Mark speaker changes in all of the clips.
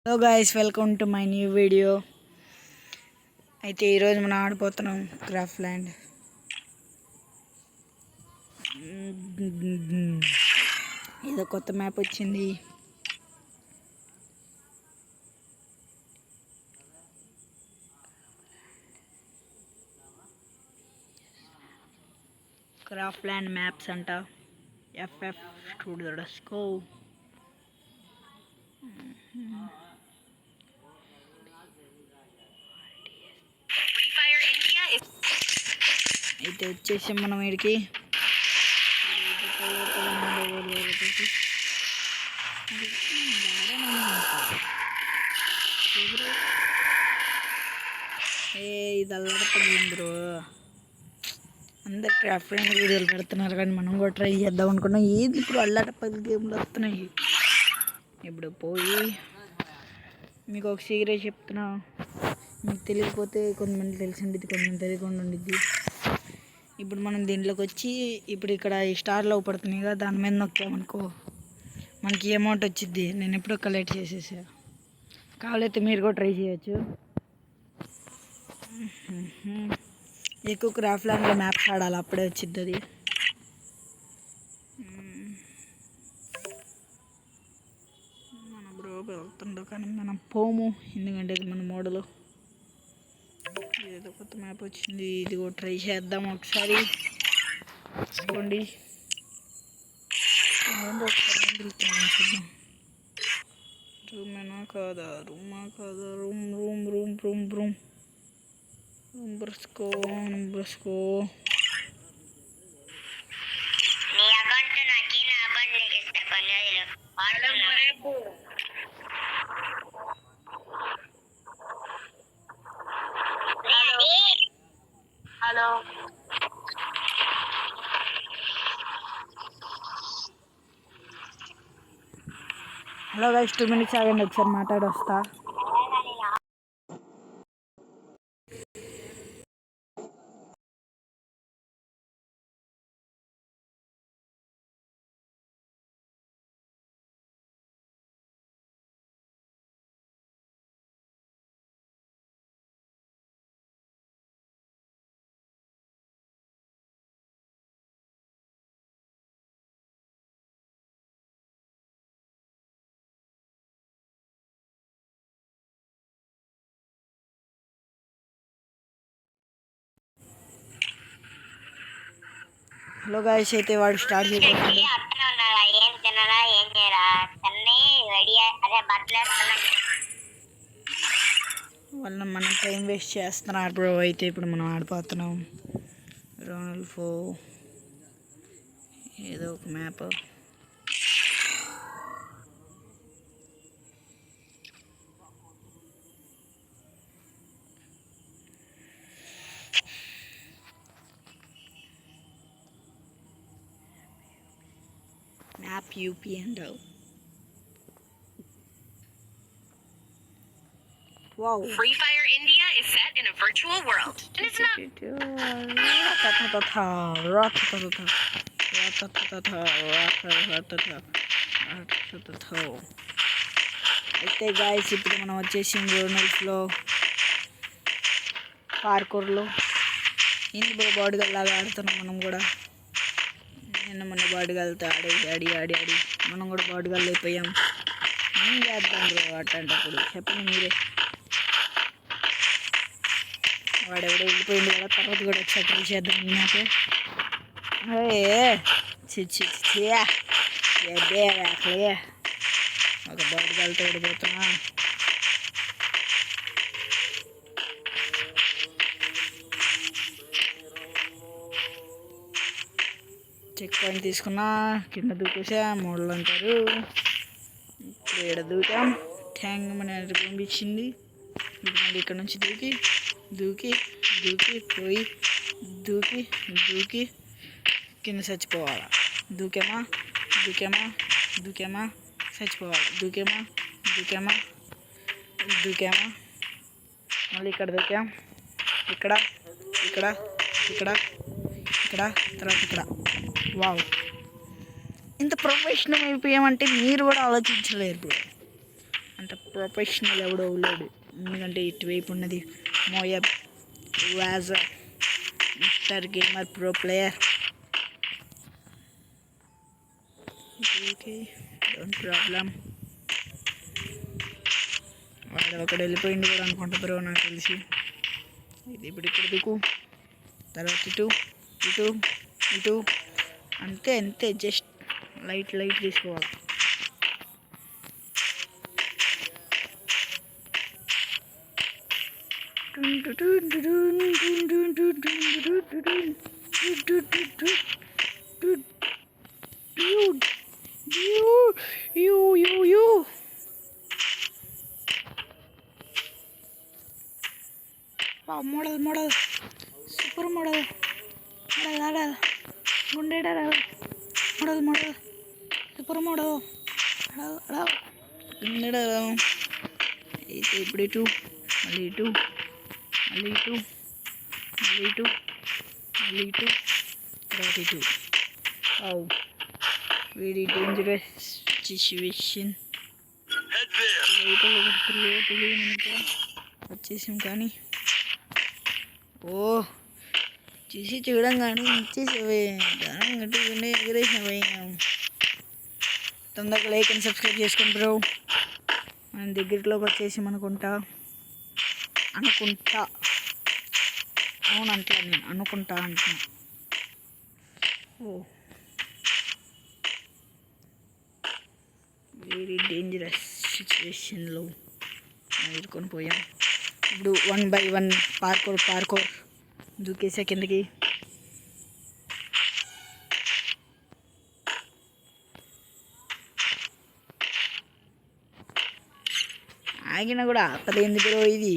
Speaker 1: Hello guys, welcome to my new video. అయితే ఈరోజు మనం ఆడిపోతున్నాం క్రాఫ్ట్ ల్యాండ్. ఏదో కొత్త మ్యాప్ వచ్చింది. క్రాఫ్ట్ ల్యాండ్ మ్యాప్స్ అంట. FF studio. అయితే వచ్చేసాం మనం వీడికి. ఇది అల్లడపడింది బ్రో. అందరు క్రాఫ్ట్ ల్యాండ్ వీడియోలు పెడుతున్నారు కానీ మనం కూడా ట్రై చేద్దాం అనుకున్నాం. ఏది ఇప్పుడు అల్లడపల్లి గేమ్లు వస్తున్నాయి. ఇప్పుడు పోయి మీకు ఒక సీక్రెట్ చెప్తున్నా. మీకు తెలియకపోతే కొంతమంది తెలిసిండిద్ది, కొంతమంది తెలియకుండా ఉండిద్ది. ఇప్పుడు మనం దీంట్లోకి వచ్చి ఇప్పుడు ఇక్కడ ఈ స్టార్లో పడుతున్నాయి కదా, దాని మీద నొక్కామనుకో మనకి అమౌంట్ వచ్చింది. నేను ఎప్పుడో కలెక్ట్ చేసేసా. కావాలైతే మీరు కూడా ట్రై చేయొచ్చు. ఎక్కువ క్రాఫ్ట్ ల్యాండ్లో మ్యాప్స్ ఆడాలి, అప్పుడే వచ్చింది అది. మన బ్రో వెళ్తుండో కానీ మనం పోము, ఎందుకంటే ఇది మన మోడలు. ఏదో కొత్త మ్యాప్ వచ్చింది, ఇది కూడా ట్రై చేద్దాం ఒకసారి. చూడండి చూద్దాం. రూమేనా కాదా, room room room room room బ్రస్కో బ్రస్కో.
Speaker 2: హలో
Speaker 1: హలో గైస్, 2 minutes ఆగండి, ఒకసారి మాట్లాడి వస్తా. హలో గైస్, అయితే వాడు స్టార్ట్ చేయబోతుంది. వాళ్ళని మనం టైం వేస్ట్ చేస్తున్నారు బ్రో. అయితే ఇప్పుడు మనం ఆడిపోతున్నాం. రోనల్ఫో ఏదో ఒక map. Map UP and O. Wow.
Speaker 2: Free Fire India is set in a virtual world. And it's not.
Speaker 1: అయితే గాయస్, ఇప్పుడు మనం వచ్చేసి రోనల్స్లో పార్కూర్లో ఇందులో బాడీగా లాగా ఆడుతున్నాం మనం కూడా. నిన్న మన బాడీగాలతో ఆడి మనం కూడా బాడీగాలు అయిపోయాం. ఏం చేద్దాం బ్రో అట్టంటప్పుడు, చెప్పండి మీరే. వాడెవడో వెళ్ళిపోయింది కదా, తర్వాత కూడా ఒకసారి ట్రై చేద్దాం ఈ మ్యాపే. ఒక బాడీగాలతో ఓడిపోతున్నా. చెక్ పాయింట్ తీసుకున్నా, కింద దూకేసా, మోడల్ అంటారు. ఇప్పుడు ఏడ దూకాం, ట్యాంక్ మన పంపించింది. ఇప్పుడు మళ్ళీ ఇక్కడ నుంచి దూకి పోయి దూకి కింద చచ్చిపోవాలా. దూకేమా చచ్చిపోవాలి. దూకేమా మళ్ళీ ఇక్కడ దూకాం, ఇక్కడ తర్వాత ఇక్కడ. వావ్, ఇంత ప్రొఫెషనల్ అయిపోయామంటే మీరు కూడా ఆలోచించలేరు బ్రో. అంత ప్రొఫెషనల్ ఎవడో లేడు, ఎందుకంటే ఇటువైపు ఉన్నది మోయబ్ was mister gamer pro player. Okay, don't problem. వాడు ఒకడు వెళ్ళిపోయింది కూడా అనుకుంటా బ్రో, నాకు తెలిసి. ఇది ఇప్పుడు ఇక్కడ దిక్కు, తర్వాత ఇటు ఇటు ఇటు, అంతే అంతే, జస్ట్ లైట్ తీసుకోవాలి. మోడల్ సూపర్ మోడల్ గుండెడ మోడల్ సూపర్ మోడల్ గుండెడ. అయితే ఇప్పుడు ఇటు మళ్ళీ ఇటు తర్వాత ఇటు. Very dangerous situation. వచ్చేసాం కానీ, ఓ చూసి చూడంగానే ఇచ్చేసేవే, గట్టిగానే ఎగరేసినవే. తొందరగా లైక్ అండ్ సబ్స్క్రైబ్ చేసుకోండి బ్రో. మన దగ్గరలోకి వచ్చేసాం అనుకుంటా. అవును అంటా, నేను అనుకుంటా అంటున్నా. ఓ వెరీ డేంజరస్ సిచ్యువేషన్లో ఎదుర్కొని పోయాం. ఇప్పుడు 1 by 1 పార్కోర్ దూకేసా కిందకి. ఆగినా కూడా ఆపలేదు బ్రో ఇది.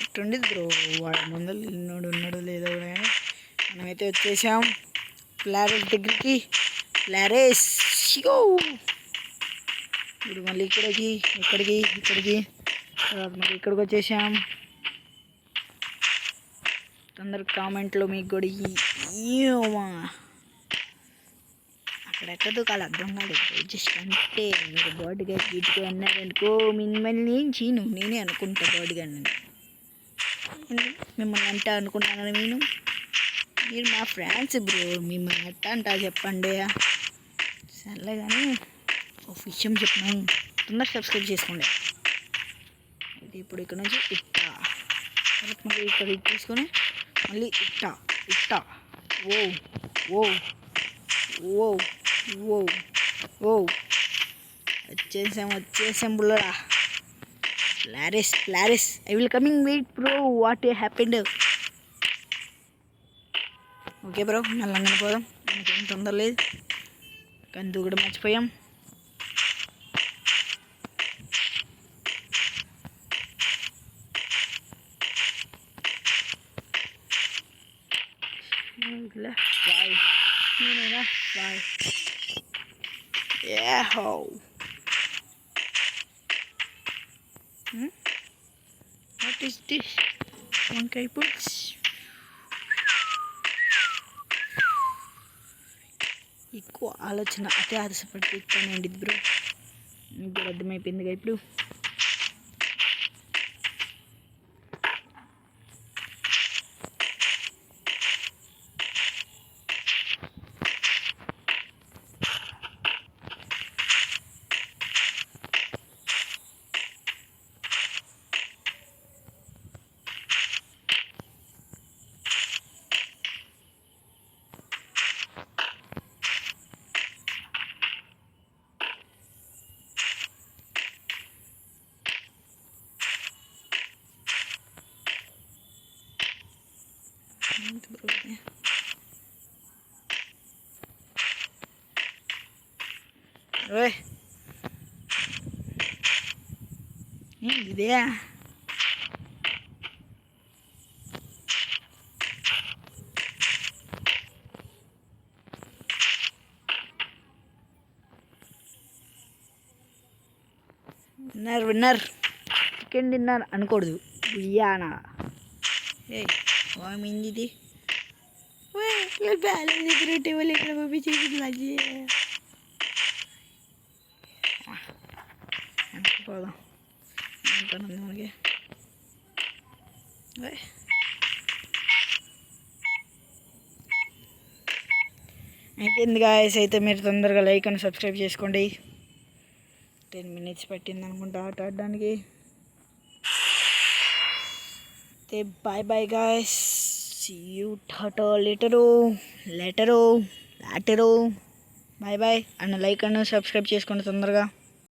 Speaker 1: అట్టుండేది బ్రో, వాడు ముందర ఉన్నాడు లేదో కానీ మనమైతే వచ్చేసాం ఫ్లారెస్ దగ్గరికి. ఫ్లారెస్ ఇప్పుడు మళ్ళీ ఇక్కడికి తర్వాత మళ్ళీ ఇక్కడికి వచ్చేసాం. తొందరగా కామెంట్లో మీకు కూడా అక్కడ ఎక్కడ దూకాలి అర్థం కాలేదు. జస్ట్ అంటే మీరు బాడీగా గీటుగా అన్నారనుకో, మిమ్మల్ని నేనే అనుకుంటా బాడీగా. మిమ్మల్ని అంటే అనుకుంటానని మీరు మా ఫ్రెండ్స్ బ్రో, మిమ్మల్ని ఎట్టా అంటా చెప్పండి. సర్లే కానీ ఒక విషయం చెప్పినాను, తొందరగా సబ్స్క్రైబ్ చేసుకోండి. ఇది ఇప్పుడు ఇక్కడ నుంచి ఇట్టా, తర్వాత మళ్ళీ ఇక్కడ తీసుకొని మళ్ళీ ఇట్టా. ఓ వచ్చేసాం బుల్లరా. ఫ్లారెస్ I will coming, wait bro, what happened. Okay bro, మెల్లంగా పోదాం, మనకేం తొందర లేదు. కానీ దూకడం మర్చిపోయాం. What is this? వంకాయ పులుసు. ఎక్కువ ఆలోచన అదే ఆశపడి ఇస్తానండి బ్రో, మీకు కూడా అర్థమైపోయిందిగా ఇప్పుడు. ఓయ్ ఏంటిదే? విన్నర్ చికెన్ డిన్నర్ అనకూడదు, బిర్యానా. ఏ ఏమింది ఇది? బ్యాలెన్స్ దగ్గర టేబుల్ ఇక్కడ పంపించేసి లజ్జి పోదాం పని మనకి అయిపోయింది గాయస్. అయితే మీరు తొందరగా లైక్ అని సబ్స్క్రైబ్ చేసుకోండి. 10 minutes పట్టింది అనుకుంటా ఆట ఆడడానికి. అయితే bye bye guys. See you tata later bye bye. And like and subscribe చేసుకోండి తొందరగా.